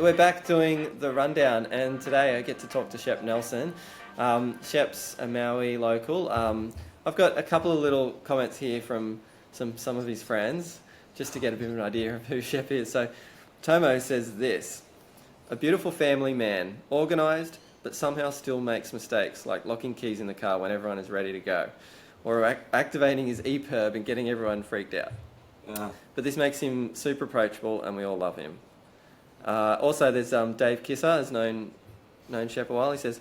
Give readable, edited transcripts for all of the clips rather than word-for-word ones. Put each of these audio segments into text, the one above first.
we're back doing the rundown, and today I get to talk to Shep Nelson. Shep's a Maui local. I've got a couple of little comments here from some of his friends, just to get a bit of an idea of who Shep is. So, Tomo says this: a beautiful family man, organised, but somehow still makes mistakes, like locking keys in the car when everyone is ready to go, or activating his EPIRB and getting everyone freaked out. But this makes him super approachable, and we all love him. Also, there's Dave Kisser, has known Shep a while. He says,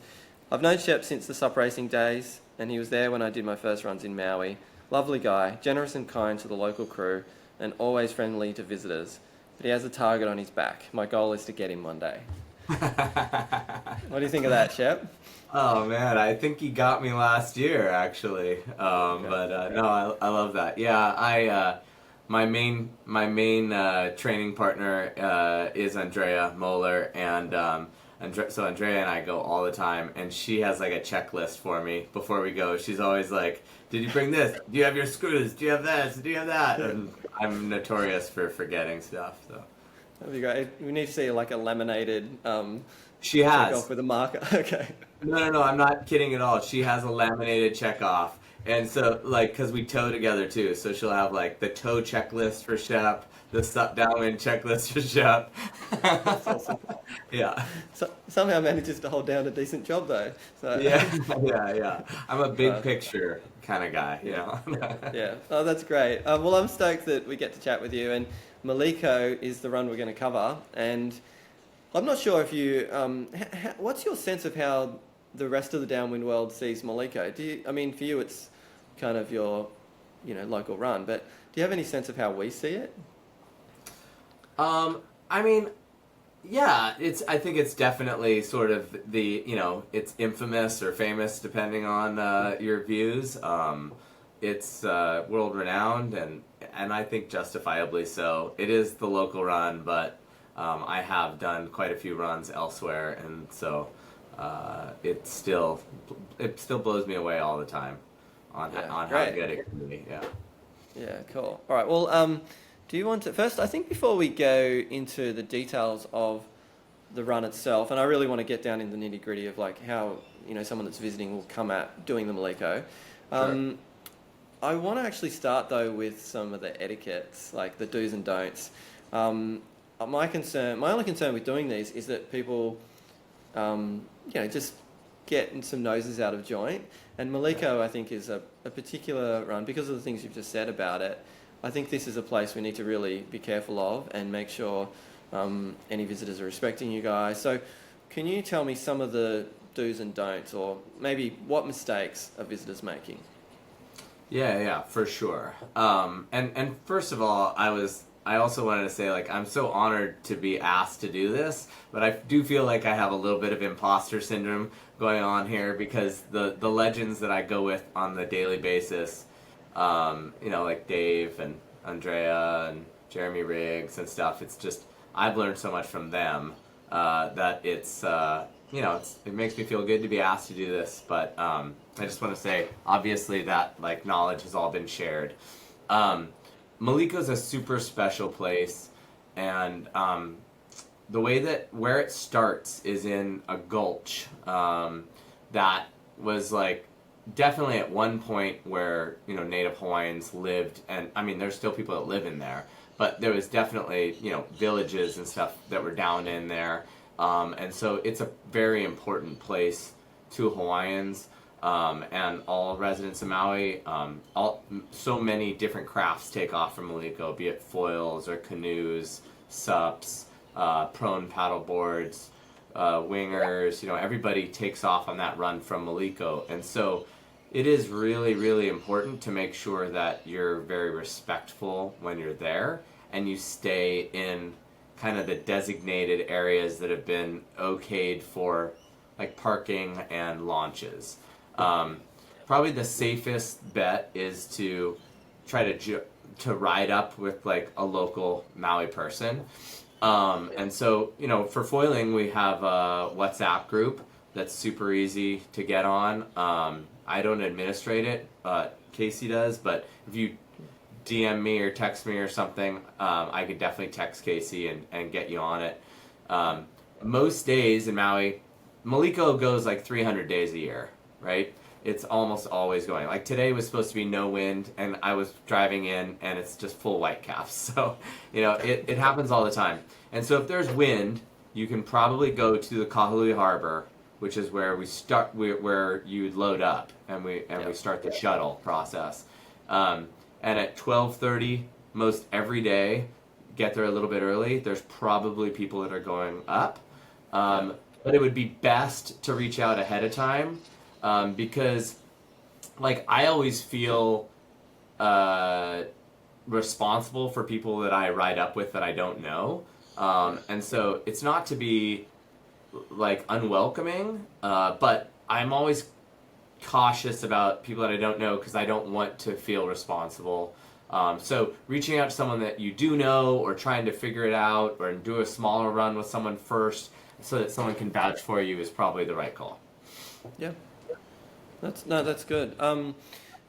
I've known Shep since the sup racing days, and he was there when I did my first runs in Maui. Lovely guy, generous and kind to the local crew, and always friendly to visitors. But he has a target on his back. My goal is to get him one day. What do you think of that, Shep? Oh man, I think he got me last year actually. Okay. No, I love that. Yeah, my main training partner is Andrea Moeller, and so Andrea and I go all the time, and she has like a checklist for me before we go. She's always like, "Did you bring this? Do you have your screws? Do you have this? Do you have that?" And I'm notorious for forgetting stuff. So That'd be great. We need to see like a laminated she check has. off with a marker. Okay. No, I'm not kidding at all. She has a laminated check off. And so, like, because we tow together too, so she'll have like the tow checklist for Shep, the step downwind checklist for Shep. That's awesome. Yeah. So, somehow manages to hold down a decent job though. So Yeah, yeah. I'm a big uh, picture kind of guy, you know. yeah. Oh, that's great. Well, I'm stoked that we get to chat with you. And Maliko is the run we're going to cover. And I'm not sure if you. What's your sense of how the rest of the downwind world sees Maliko? I mean, for you, it's kind of your, local run. But do you have any sense of how we see it? I mean, yeah, I think it's definitely sort of it's infamous or famous depending on your views. It's world renowned and I think justifiably so. It is the local run, but I have done quite a few runs elsewhere, and so it still blows me away all the time on Yeah, how great. good it can be. Yeah. Yeah, cool. All right. Well, do you want to first? I think before we go into the details of the run itself, and I really want to get down in the nitty gritty of like how someone that's visiting will come at doing the Maliko. Sure. I want to actually start though with some of the etiquettes, like the do's and don'ts. My only concern with doing these is that people, just get some noses out of joint. And Maliko, I think, is a particular run because of the things you've just said about it. I think this is a place we need to really be careful of and make sure any visitors are respecting you guys. So, can you tell me some of the do's and don'ts, or maybe what mistakes are visitors making? Yeah, for sure. And first of all, I also wanted to say, like, I'm so honored to be asked to do this, but I do feel like I have a little bit of imposter syndrome going on here because the legends that I go with on the daily basis, like Dave and Andrea and Jeremy Riggs and stuff, it's just, I've learned so much from them that it makes me feel good to be asked to do this, but I just want to say, obviously, that like knowledge has all been shared. Maliko's a super special place, and the way where it starts is in a gulch that was like definitely at one point where Native Hawaiians lived, and I mean there's still people that live in there, but there was definitely villages and stuff that were down in there, and so it's a very important place to Hawaiians. And all residents of Maui, so many different crafts take off from Maliko, be it foils or canoes, sups, prone paddle boards, wingers, everybody takes off on that run from Maliko. And so it is really, really important to make sure that you're very respectful when you're there and you stay in kind of the designated areas that have been okayed for like parking and launches. Probably the safest bet is to try to ride up with like a local Maui person. And so, for foiling, we have a WhatsApp group that's super easy to get on. I don't administrate it, Casey does, but if you DM me or text me or something, I could definitely text Casey and get you on it. Most days in Maui, Maliko goes like 300 days a year, right? It's almost always going. Like today was supposed to be no wind, and I was driving in, and it's just full whitecaps. So, it happens all the time. And so if there's wind, you can probably go to the Kahului Harbor, which is where we start, where you load up, and we start the shuttle process. And at 12:30, most every day, get there a little bit early. There's probably people that are going up. But it would be best to reach out ahead of time, because like I always feel responsible for people that I ride up with that I don't know. And so it's not to be like unwelcoming, but I'm always cautious about people that I don't know because I don't want to feel responsible. So reaching out to someone that you do know, or trying to figure it out, or do a smaller run with someone first so that someone can vouch for you is probably the right call. Yeah, that's good.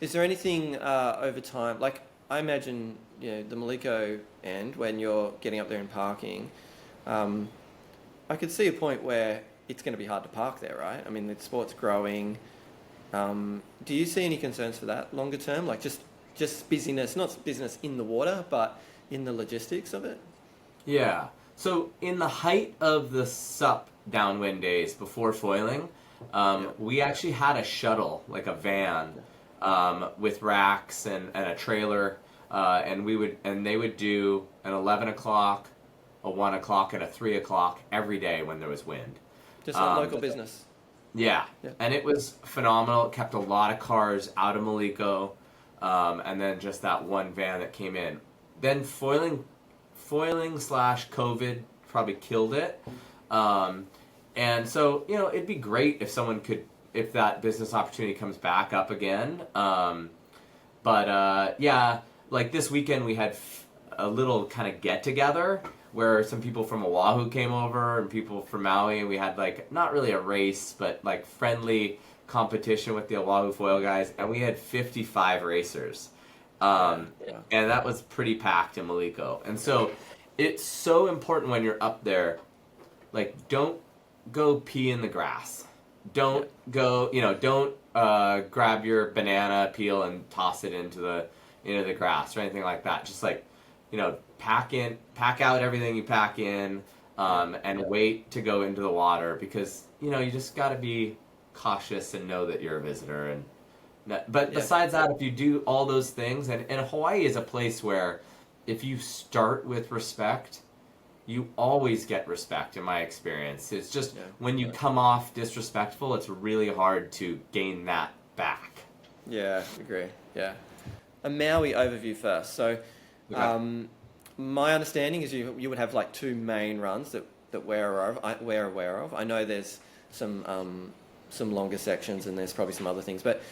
Is there anything over time? Like I imagine, the Maliko end when you're getting up there and parking. I could see a point where it's going to be hard to park there, right? I mean, the sport's growing. Do you see any concerns for that longer term? Like just busyness, not business in the water, but in the logistics of it? Yeah. So in the height of the SUP downwind days before foiling, we actually had a shuttle, like a van, with racks and a trailer, and they would do an 11 o'clock, a 1 o'clock, and a 3 o'clock every day when there was wind. Just like local business. Yeah, and it was phenomenal. It kept a lot of cars out of Maliko, and then just that one van that came in. Then foiling / COVID probably killed it. And so, it'd be great if someone could, if that business opportunity comes back up again. But like this weekend we had a little kind of get together where some people from Oahu came over and people from Maui, and we had like, not really a race, but like friendly competition with the Oahu foil guys, and we had 55 racers. And that was pretty packed in Maliko. And so it's so important when you're up there, like, don't go pee in the grass. Don't go, don't grab your banana peel and toss it into the grass or anything like that. Just like, pack out everything you pack in, and wait to go into the water, because, you just got to be cautious and know that you're a visitor. But besides that, if you do all those things, and Hawaii is a place where if you start with respect, you always get respect, in my experience. It's just when you come off disrespectful, it's really hard to gain that back. Yeah, agree. Yeah. A Maui overview first. So, my understanding is you would have like two main runs that we're aware of. I know there's some longer sections, and there's probably some other things. But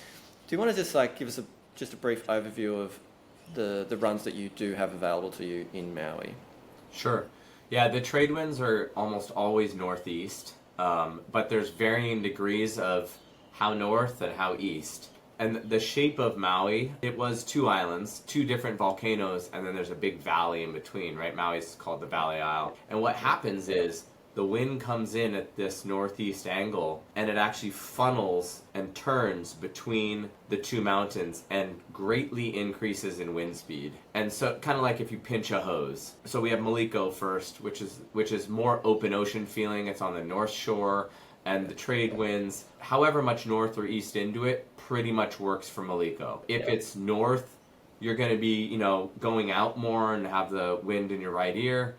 do you want to just like give us just a brief overview of the runs that you do have available to you in Maui? Sure. Yeah, the trade winds are almost always northeast, but there's varying degrees of how north and how east. And the shape of Maui, it was two islands, two different volcanoes, and then there's a big valley in between, right? Maui's called the Valley Isle. And what happens is the wind comes in at this northeast angle, and it actually funnels and turns between the two mountains and greatly increases in wind speed. And so kind of like if you pinch a hose. So we have Maliko first, which is more open ocean feeling. It's on the north shore, and the trade winds, however much north or east into it, pretty much works for Maliko. If it's north, you're going to be, going out more and have the wind in your right ear.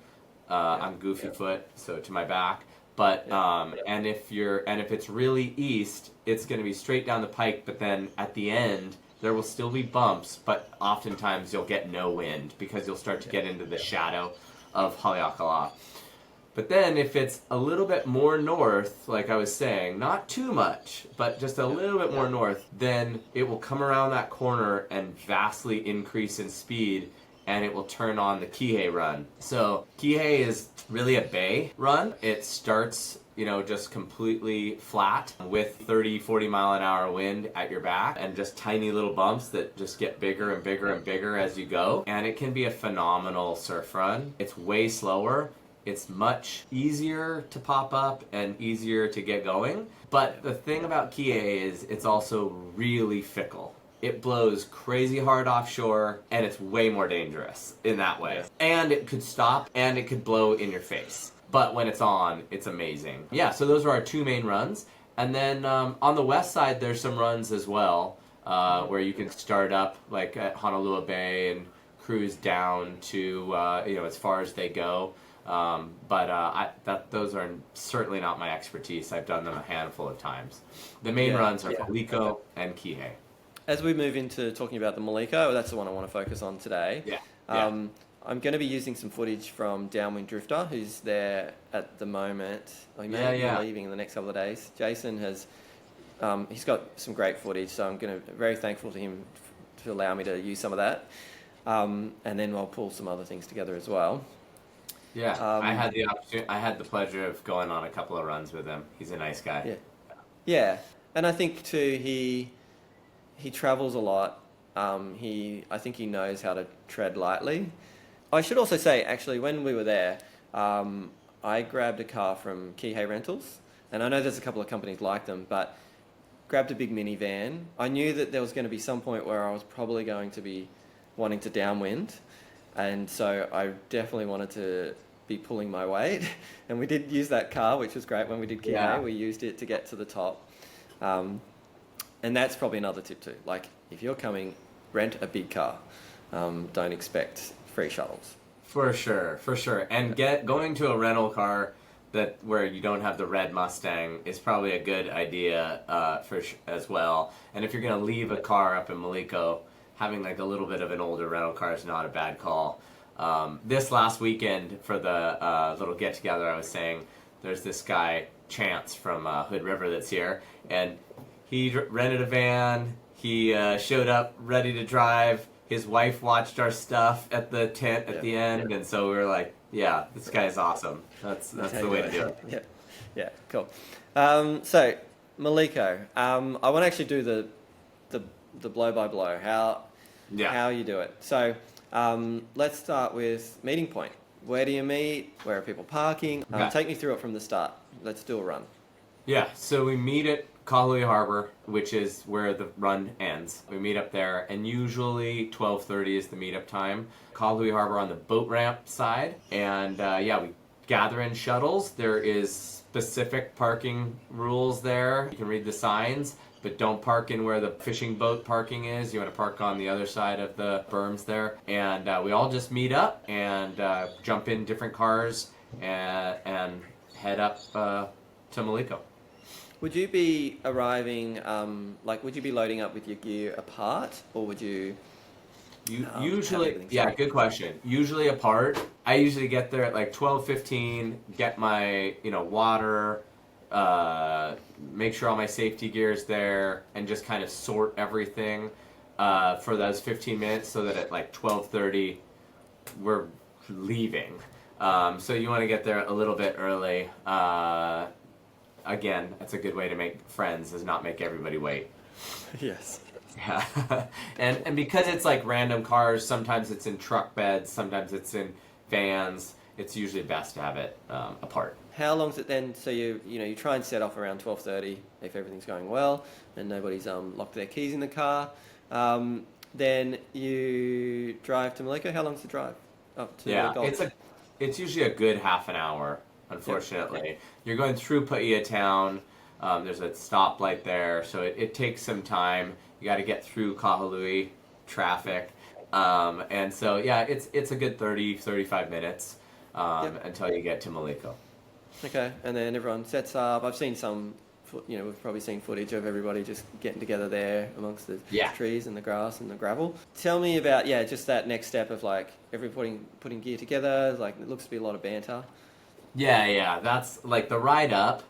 I'm goofy foot, so to my back. But and if it's really east, it's going to be straight down the pike. But then at the end, there will still be bumps, but oftentimes you'll get no wind because you'll start to get into the shadow of Haleakala. But then if it's a little bit more north, like I was saying, not too much, but just a little bit more north, then it will come around that corner and vastly increase in speed, and it will turn on the Kihei run. So Kihei is really a bay run. It starts, just completely flat with 30, 40 mile an hour wind at your back and just tiny little bumps that just get bigger and bigger and bigger as you go. And it can be a phenomenal surf run. It's way slower. It's much easier to pop up and easier to get going. But the thing about Kihei is it's also really fickle. It blows crazy hard offshore, and it's way more dangerous in that way. Yeah. And it could stop, and it could blow in your face. But when it's on, it's amazing. Yeah, so those are our two main runs. And then on the west side, there's some runs as well, where you can start up like at Honolulu Bay and cruise down to as far as they go. Those are certainly not my expertise. I've done them a handful of times. The main runs are Maliko and Kihei. As we move into talking about the Maliko, that's the one I want to focus on today. Yeah. I'm going to be using some footage from Downwind Drifter, who's there at the moment. He may be leaving in the next couple of days. Jason has, he's got some great footage, so I'm very thankful to him to allow me to use some of that. And then I'll pull some other things together as well. Yeah, I had the opportunity. I had the pleasure of going on a couple of runs with him. He's a nice guy. Yeah, and I think too he travels a lot. I think he knows how to tread lightly. I should also say, actually, when we were there, I grabbed a car from Kihei Rentals, and I know there's a couple of companies like them, but grabbed a big minivan. I knew that there was going to be some point where I was probably going to be wanting to downwind, and so I definitely wanted to be pulling my weight. And we did use that car, which was great when we did Kihei. Yeah. We used it to get to the top. And that's probably another tip too. Like, if you're coming, rent a big car. Don't expect free shuttles. For sure. And going to a rental car where you don't have the red Mustang is probably a good idea as well. And if you're going to leave a car up in Maliko, having like a little bit of an older rental car is not a bad call. This last weekend for the little get together, I was saying there's this guy Chance from Hood River that's here, and he rented a van. He showed up ready to drive. His wife watched our stuff at the tent at the end, and so we were like, "Yeah, this guy's awesome. That's the way to do it." Yeah, cool. So Maliko, I want to actually do the blow by blow. How you do it. So let's start with meeting point. Where do you meet? Where are people parking? Take me through it from the start. Let's do a run. Yeah, so we meet at Kahului Harbor, which is where the run ends. We meet up there, and usually 12:30 is the meetup time. Kahului Harbor on the boat ramp side, and we gather in shuttles. There is specific parking rules there. You can read the signs, but don't park in where the fishing boat parking is. You want to park on the other side of the berms there. And we all just meet up and jump in different cars and head up to Maliko. Would you be arriving, would you be loading up with your gear apart, or would you... Usually, good question. Usually apart. I usually get there at like 12:15, get my, water, make sure all my safety gear is there, and just kind of sort everything for those 15 minutes so that at like 12:30 we're leaving. So you want to get there a little bit early. Again, that's a good way to make friends, is not make everybody wait. Yes. Yeah. and because it's like random cars, sometimes it's in truck beds, sometimes it's in vans. It's usually best to have it apart. How long is it then? So you try and set off around 12:30 if everything's going well and nobody's locked their keys in the car. Then you drive to Maliko. How long's the drive up to the Gulf? It's usually a good half an hour. Unfortunately, You're going through Paia town. There's a stoplight there, so it takes some time. You got to get through Kahului traffic, and so it's a good 30-35 minutes until you get to Maliko. Okay, and then everyone sets up. I've seen some, we've probably seen footage of everybody just getting together there amongst the trees and the grass and the gravel. Tell me about just that next step of like everybody putting gear together. Like, it looks to be a lot of banter. Yeah, that's like the ride up,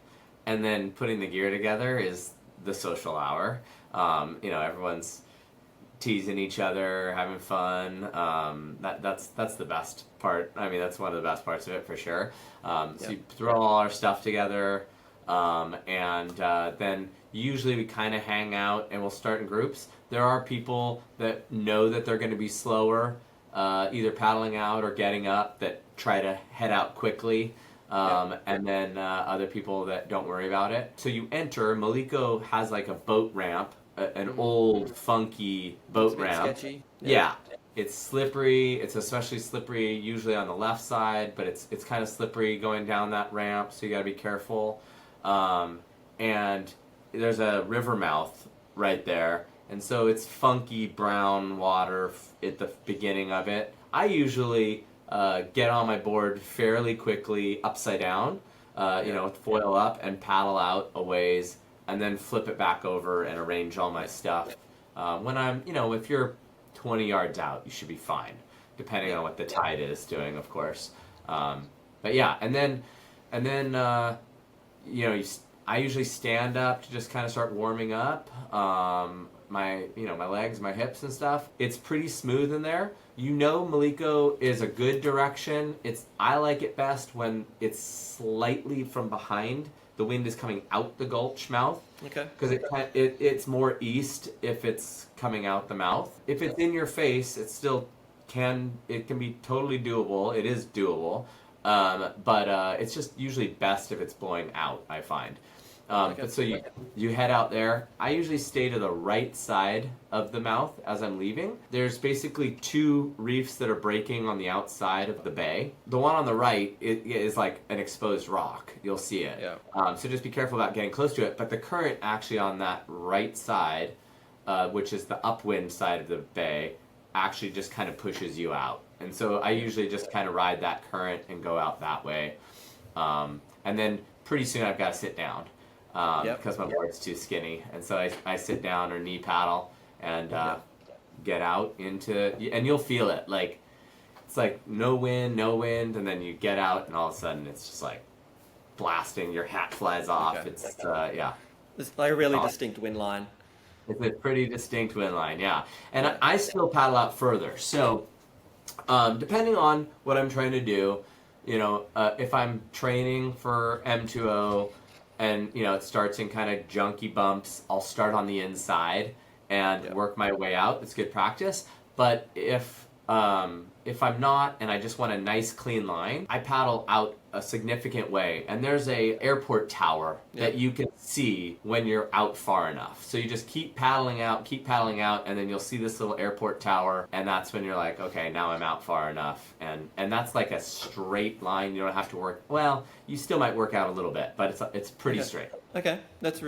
and then putting the gear together is the social hour. Everyone's teasing each other, having fun. That's the best part. I mean, that's one of the best parts of it for sure. So you throw all our stuff together, and then usually we kind of hang out and we'll start in groups. There are people that know that they're going to be slower either paddling out or getting up that try to head out quickly. And then other people that don't worry about it. So you enter. Maliko has like a boat ramp, an old funky boat ramp. Sketchy. Yeah. It's slippery. It's especially slippery usually on the left side, but it's kind of slippery going down that ramp, so you got to be careful. And there's a river mouth right there, and so it's funky brown water at the beginning of it. I usually get on my board fairly quickly upside down, with foil up, and paddle out a ways, and then flip it back over and arrange all my stuff. When I'm, if you're 20 yards out, you should be fine, depending on what the tide is doing, of course. But yeah, and then I usually stand up to just kind of start warming up my legs, my hips and stuff. It's pretty smooth in there. Maliko is a good direction. I like it best when it's slightly from behind. The wind is coming out the gulch mouth. Okay. Because it's more east if it's coming out the mouth. If it's in your face, it can be totally doable. It is doable. But it's just usually best if it's blowing out, I find. But so you head out there. I usually stay to the right side of the mouth as I'm leaving. There's basically 2 reefs that are breaking on the outside of the bay. The one on the right is like an exposed rock. You'll see it. Yeah. So just be careful about getting close to it. But the current actually on that right side, which is the upwind side of the bay, actually just kind of pushes you out. And so I usually just kind of ride that current and go out that way. And then pretty soon I've got to sit down. Because my board's too skinny, and so I sit down or knee paddle and get out into, and you'll feel it, like it's like no wind, and then you get out and all of a sudden it's just like blasting, your hat flies off. Okay. It's It's like a really distinct wind line. It's a pretty distinct wind line, yeah. And I still paddle out further, so depending on what I'm trying to do, if I'm training for M2O and it starts in kind of junky bumps, I'll start on the inside and work my way out. It's good practice. But if I'm not and I just want a nice clean line, I paddle out a significant way. And there's a airport tower that you can see when you're out far enough. So you just keep paddling out, and then you'll see this little airport tower, and that's when you're like, okay, now I'm out far enough. And that's like a straight line. You don't have to work. Well, you still might work out a little bit, but it's pretty straight. Okay, that's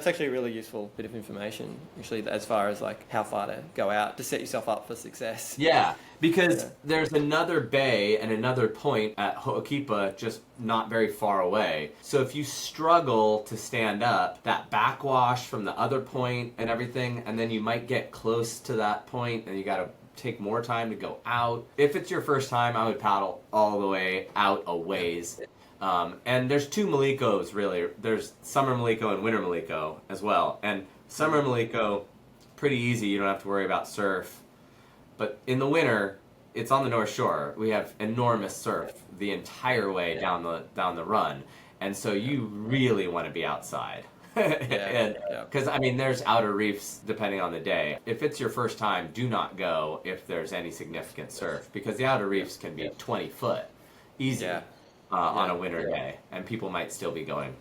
actually a really useful bit of information, actually, as far as like how far to go out to set yourself up for success. Yeah, because there's another bay and another point at Ho'okipa just not very far away. So if you struggle to stand up, that backwash from the other point and everything, and then you might get close to that point and you got to take more time to go out. If it's your first time, I would paddle all the way out a ways. And there's 2 Malikos, really. There's Summer Maliko and Winter Maliko as well. And Summer Maliko, pretty easy. You don't have to worry about surf. But in the winter, it's on the North Shore. We have enormous surf the entire way down the run. And so you really want to be outside. Because, there's outer reefs depending on the day. If it's your first time, do not go if there's any significant surf. Because the outer reefs can be 20 foot. Easy. On a winter day, and people might still be going.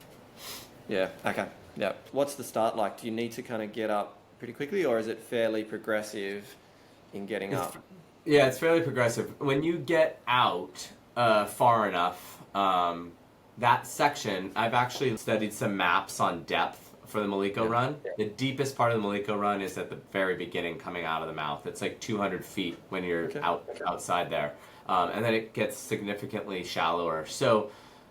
Yeah, okay. Yeah. What's the start like? Do you need to kind of get up pretty quickly, or is it fairly progressive in getting up? Yeah, it's fairly progressive. When you get out far enough, that section, I've actually studied some maps on depth for the Maliko run. The deepest part of the Maliko run is at the very beginning, coming out of the mouth. It's like 200 feet when you're outside there. And then it gets significantly shallower. So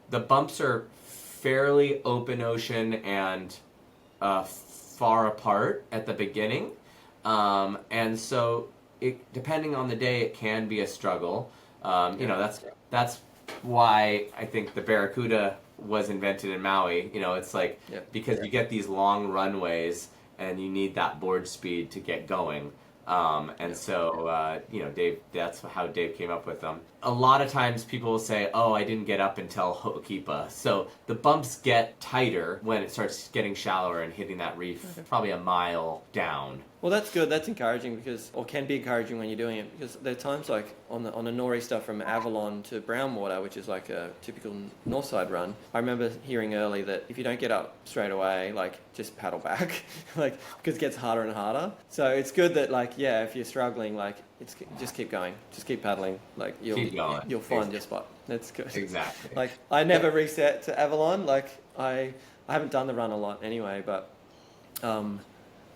the bumps are fairly open ocean and far apart at the beginning. And so depending on the day, it can be a struggle. That's why I think the Barracuda was invented in Maui. It's like because you get these long runways and you need that board speed to get going. So Dave, that's how Dave came up with them. A lot of times people will say, oh, I didn't get up until Ho'okipa. So the bumps get tighter when it starts getting shallower and hitting that reef probably a mile down. Well, that's good. That's encouraging or can be encouraging when you're doing it, because there are times like on the nor'easter from Avalon to Brownwater, which is like a typical north side run. I remember hearing early that if you don't get up straight away, like just paddle back, like because it gets harder and harder. So it's good that like if you're struggling, like it's just keep going, just keep paddling, like Keep going. you'll find your spot. That's good. Exactly. Like I never reset to Avalon. Like I haven't done the run a lot anyway, but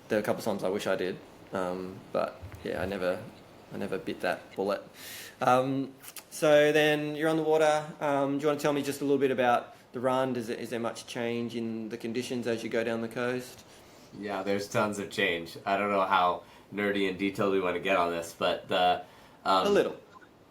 there are a couple of times I wish I did, but yeah, I never bit that bullet. So then you're on the water. Do you want to tell me just a little bit about the run? Is there much change in the conditions as you go down the coast? Yeah, there's tons of change. I don't know how nerdy and detailed we want to get on this, but A little.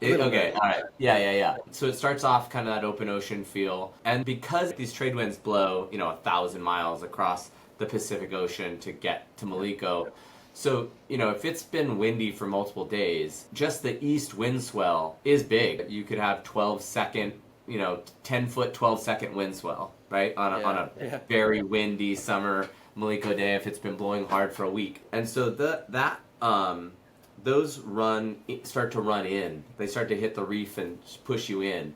Okay, all right. Yeah. So it starts off kind of that open ocean feel. And because these trade winds blow, 1,000 miles across the Pacific Ocean to get to Maliko, so, if it's been windy for multiple days, just the east wind swell is big. You could have 12-second, 10-foot, 12-second wind swell, right? On a very windy summer Maliko day if it's been blowing hard for a week. And so those start to run in. They start to hit the reef and push you in.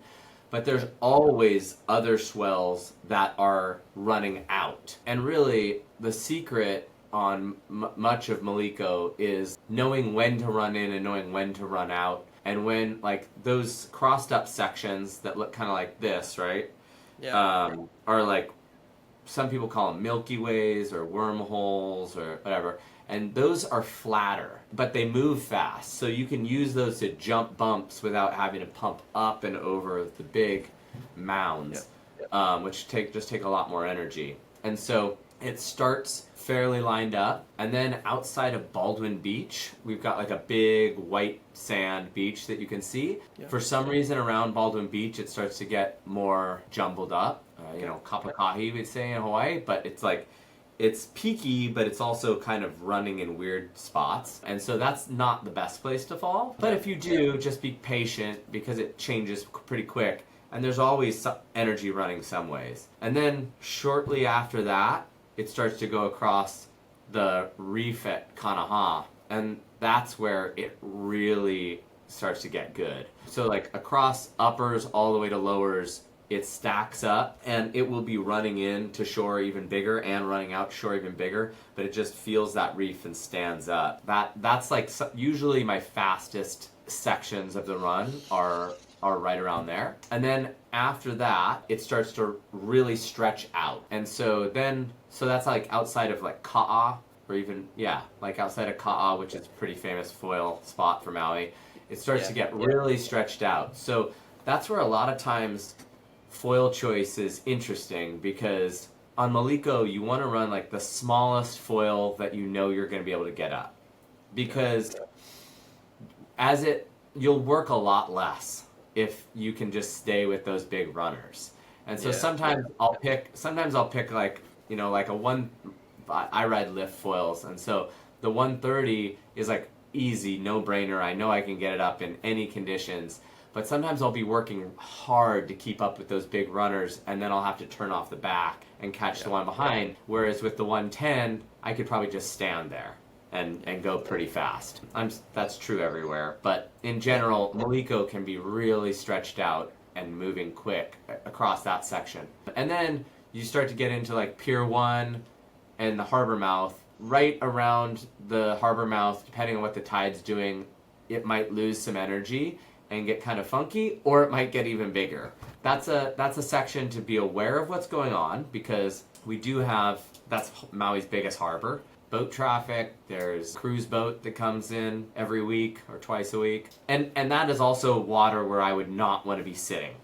But there's always other swells that are running out. And really, the secret on much of Maliko is knowing when to run in and knowing when to run out. And when, like, those crossed up sections that look kind of like this, right? Yeah. Are like, some people call them Milky Ways or wormholes or whatever. And those are flatter, but they move fast. So you can use those to jump bumps without having to pump up and over the big mounds, which take a lot more energy. And so it starts fairly lined up. And then outside of Baldwin Beach, we've got like a big white sand beach that you can see. Yeah. For some reason around Baldwin Beach, it starts to get more jumbled up. Kapakahi, we'd say in Hawaii, but it's peaky, but it's also kind of running in weird spots. And so that's not the best place to fall. But if you do, just be patient because it changes pretty quick. And there's always energy running some ways. And then shortly after that, it starts to go across the reef at Kanaha. And that's where it really starts to get good. So like across uppers all the way to lowers, it stacks up and it will be running in to shore even bigger and running out to shore even bigger, but it just feels that reef and stands up. That's like usually my fastest sections of the run are right around there. And then after that, it starts to really stretch out. And so that's like outside of like Ka'a, or even, like outside of Ka'a, which is a pretty famous foil spot for Maui, it starts to get really stretched out. So that's where a lot of times foil choice is interesting, because on Maliko you want to run like the smallest foil that you know you're going to be able to get up, because you'll work a lot less if you can just stay with those big runners. And so sometimes I'll pick like like a one. I ride lift foils, and so the 130 is like easy, no brainer. I know I can get it up in any conditions. But sometimes I'll be working hard to keep up with those big runners, and then I'll have to turn off the back and catch the one behind. Whereas with the 110, I could probably just stand there and go pretty fast. That's true everywhere. But in general, Maliko can be really stretched out and moving quick across that section. And then you start to get into like Pier 1 and the harbor mouth. Right around the harbor mouth, depending on what the tide's doing, it might lose some energy and get kind of funky, or it might get even bigger. That's a section to be aware of what's going on, because we do have, that's Maui's biggest harbor. Boat traffic, there's cruise boat that comes in every week or twice a week. And that is also water where I would not want to be sitting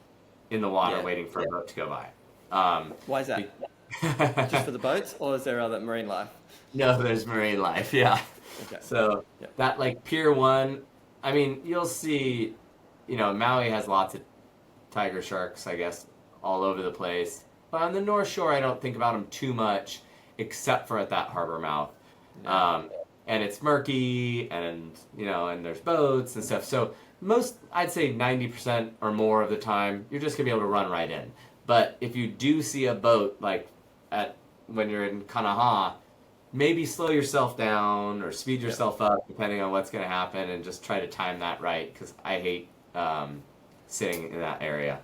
in the water waiting for a boat to go by. Why is that? Just for the boats, or is there other marine life? No, there's marine life, yeah. Okay. So that like Pier 1, I mean, you'll see, Maui has lots of tiger sharks, I guess, all over the place. But on the North Shore, I don't think about them too much, except for at that harbor mouth. Yeah. And it's murky, and, and there's boats and stuff. So I'd say 90% or more of the time, you're just going to be able to run right in. But if you do see a boat, like when you're in Kanaha, maybe slow yourself down or speed yourself up depending on what's going to happen, and just try to time that right, because I hate sitting in that area.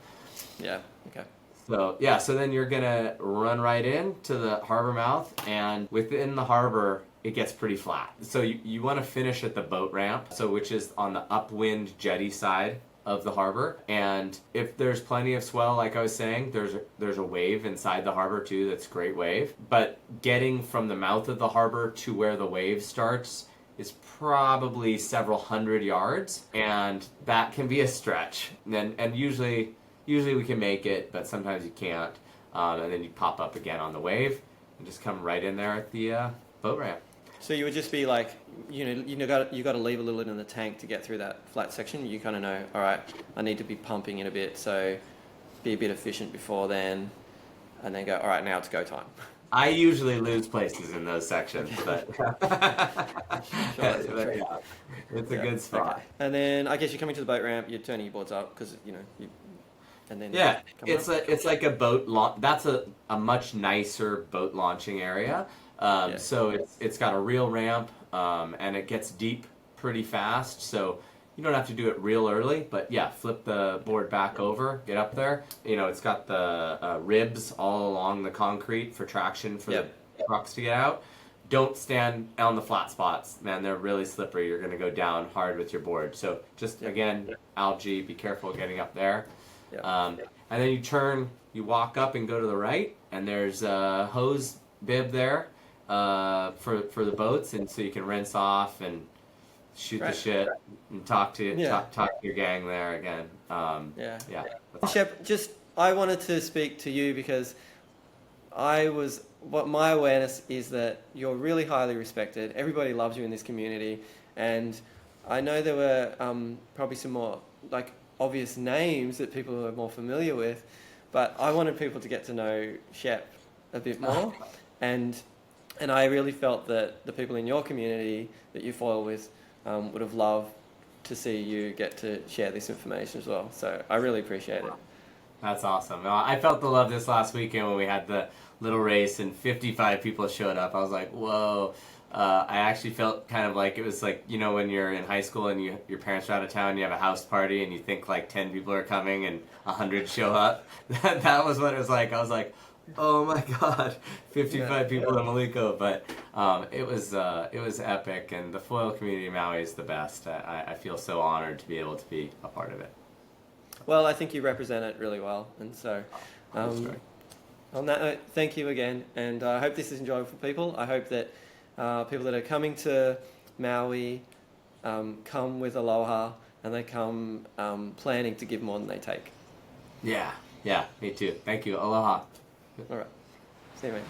Yeah. Okay. So yeah, so then you're gonna run right in to the harbor mouth, and within the harbor it gets pretty flat. So you want to finish at the boat ramp, so which is on the upwind jetty side of the harbor. And if there's plenty of swell, like I was saying, there's a wave inside the harbor too. That's a great wave. But getting from the mouth of the harbor to where the wave starts is probably several hundred yards, and that can be a stretch. And usually we can make it, but sometimes you can't. And then you pop up again on the wave and just come right in there at the boat ramp. So you would just be like, you got to leave a little bit in the tank to get through that flat section. You kind of know, all right, I need to be pumping in a bit, so be a bit efficient before then, and then go, all right, now it's go time. I usually lose places in those sections, but, Sure, yeah, it's a good spot. Okay. And then I guess you're coming to the boat ramp, you're turning your boards up because and then it's like a boat launch. That's a much nicer boat launching area. So it's got a real ramp, and it gets deep pretty fast. So you don't have to do it real early, but yeah, flip the board back over, get up there. It's got the ribs all along the concrete for traction for the trucks to get out. Don't stand on the flat spots, man. They're really slippery. You're going to go down hard with your board. So just again, algae. Be careful getting up there. And then you walk up and go to the right, and there's a hose bib there for the boats, and so you can rinse off and shoot the shit and talk to your gang there again. Shep, I wanted to speak to you because what my awareness is that you're really highly respected. Everybody loves you in this community, and I know there were probably some more obvious names that people are more familiar with, but I wanted people to get to know Shep a bit more, and I really felt that the people in your community that you foil with would have loved to see you get to share this information as well. So I really appreciate it. That's awesome. I felt the love this last weekend when we had the little race and 55 people showed up. I was like, whoa. I actually felt kind of like it was like, when you're in high school and your parents are out of town, you have a house party and you think like 10 people are coming and 100 show up. That was what it was like. I was like, oh my God, 55 people in Maliko. But it was epic, and the foil community in Maui is the best. I feel so honored to be able to be a part of it. Well, I think you represent it really well, and so on that note, thank you again, and I hope this is enjoyable for people. I hope that people that are coming to Maui come with aloha, and they come planning to give more than they take. Yeah, me too. Thank you. Aloha. All right. See you, man.